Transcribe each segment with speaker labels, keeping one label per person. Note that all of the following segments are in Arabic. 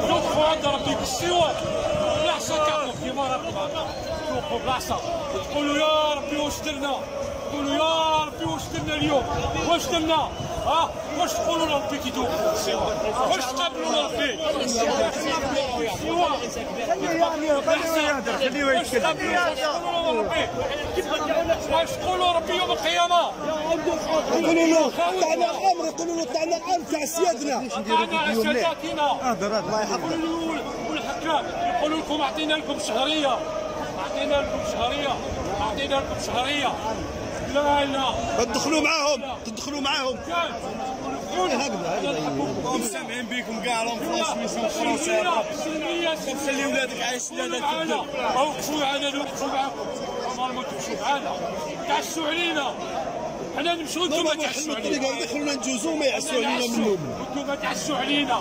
Speaker 1: توقفوا عند ربي بالسوا بالعصا كعبوا كيما راكم توقفوا بالعصا وتقولوا يا ربي واش درنا، تقولوا يا ربي واش درنا اليوم، واش درنا؟ واش تقولوا لربي كي توقفوا بالسوا؟ واش تقابلوا لربي؟ واش تقولوا ربي يوم القيامة؟
Speaker 2: يقولوا له طعنا الامر، يقولوا له طعنا الامر تاع سيادنا،
Speaker 1: طعنا ساداتنا، والحكام يقولوا لكم اعطينا لكم شهرية، اعطينا لكم شهرية، اعطينا لكم شهرية. لا لا
Speaker 2: تدخلوا معاهم، تدخلوا معاهم
Speaker 3: هكذا سامعين بكم كاع راهم في فرنسا، خلي ولادك عايشين هذا الكذب.
Speaker 1: وقفوا معنا، نوقفوا معاكم، ما تمشوا معنا، تعسوا علينا، حنا نمشوا انتم تعسوا علينا،
Speaker 2: دخلونا نجوزوا ما يعسوا علينا منهم،
Speaker 1: انتم تعسوا علينا،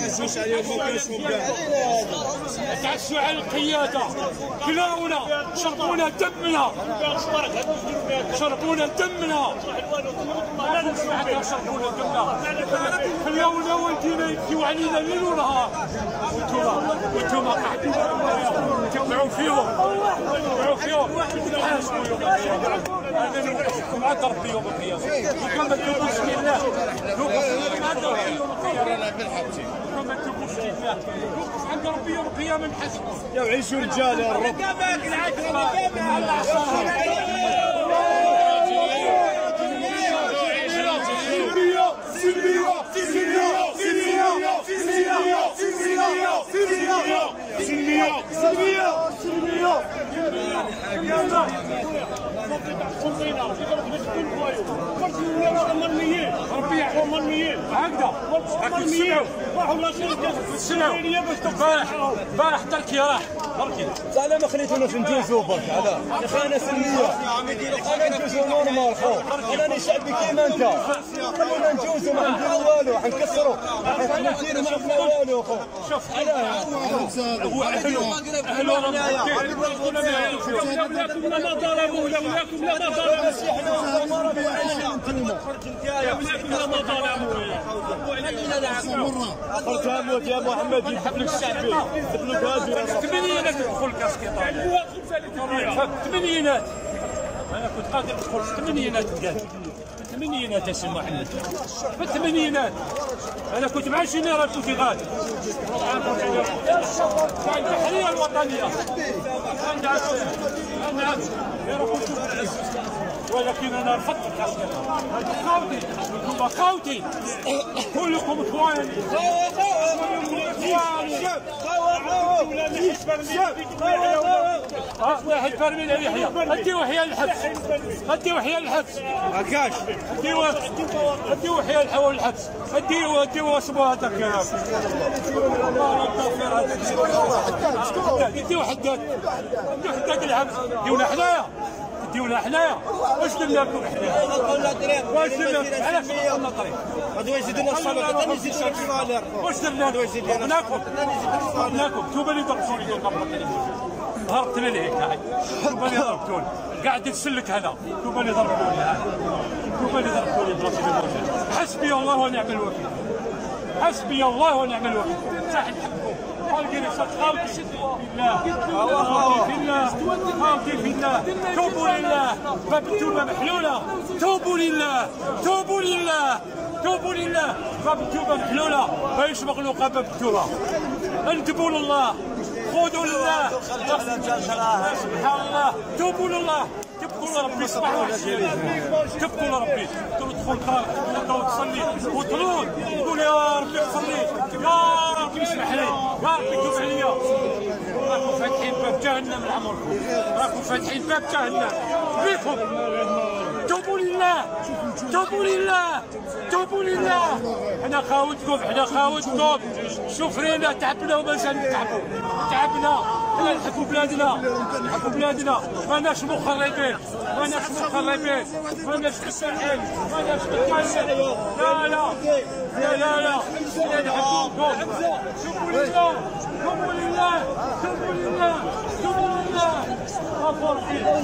Speaker 3: تعسوش عليهم ما كاينش كاع،
Speaker 1: تعسوا على القيادة، كلاونا، شربونا دمنا، شربونا دمنا، شربونا دمنا، خليونا والدينا يبكيو علينا ليل ونهار، وانتم قاعدين تبعوا فيهم، تبعوا فيهم، تحاسبوا يوم القيامة. أنا نوقفكم عند ربي يوم القيامة، وكما تقولوش لله، نوقفكم عند ربي يوم القيامة، وكما تقولوش لله، نوقف عند ربي يوم القيامة نحاسبكم.
Speaker 3: يا عيشوا رجال يا رب.
Speaker 1: ربي يحفظ المرميين هكذا تسمعوا البارح تركي راح تركي
Speaker 3: على ما خليتونا في نجوزو برك على يا اخي انا سلميه انا نجوزو نورمال خو انا شعبي كيما انت خلونا نجوزو ما نديرو والو حنكسرو حنا نديرو ما عندنا والو خو
Speaker 1: شوف هو اهلو ولاكم لما ضربوا ولاكم لما ضربوا لما ضربوا
Speaker 3: قلت يا محمد يحب لك الشعبي يحب لك هذه
Speaker 1: الثمانينات تدخل كاسكيطه الثمانينات انا كنت قادر ندخل في الثمانينات كاع الثمانينات يا سي محمد في الثمانينات انا كنت مع الجنرال كنت غادي التحرير الوطنيه انا ولكن انا رفضت الكاسكيطه خاوتي انتم خاوتي كلكم اخواني واحد برميل يحيى اديو حياه الحبس اديو حياه الحبس
Speaker 3: هكاش
Speaker 1: اديو حياه الحبس اديو اسمه هذاك اديو حداد الحبس ديونا حنايا واش درنا لكم حنايا؟ واش درنا لكم؟ علاش دخلنا الطريق؟
Speaker 3: غادي يزيدونا الصلاه غادي يزيد شي كيما
Speaker 1: واش درنا لكم؟ ضربناكم انتوما اللي ضربتوني هربت لي هيك انتوما اللي ضربتوني قاعد نسلك هنا انتوما اللي ضربتوني انتوما اللي ضربتوني براسي حسبي الله ونعم الوكيل حسبي الله ونعم الوكيل صح نحبكم خاوتي في الله خاوتي في الله توبوا لله باب التوبه محلوله توبوا لله توبوا لله توبوا لله باب التوبه محلوله ماهيش مغلوقه باب التوبه انتبوا لله خذوا لله سبحان الله توبوا لله تبكوا لربي صباح وعشيه تبكوا لربي تدخل الدار تصلي وتنوض تقول يا ربي اغفر لي يا ربي اسمح لي يا ربي توب عليا راكم فاتحين باب جهنم لعمركم راكم فاتحين باب جهنم بكم توبوا لله توبوا لله توبوا لله حنا خاوتكم شوفرينا تعبنا ومازال نتعبوا تعبنا حنا نحبوا بلادنا ماناش مخربين ماناش مساحين ماناش متكلمين لا نحبوكم توبوا لله توبوا لله توبوا لله توبوا لله غفور الله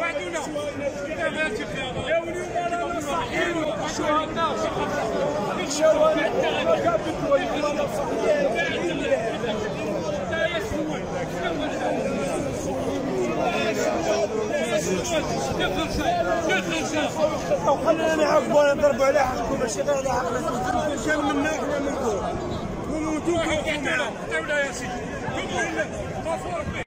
Speaker 1: وعدونا يا واليوم رانا صاحيين الشهداء الشوارع كابتوا رانا صاحيين
Speaker 2: وخلينا نعاقبوا نضربوا على حقكم ماشي غير على حقنا جاو منا احنا منكم وانتم كيف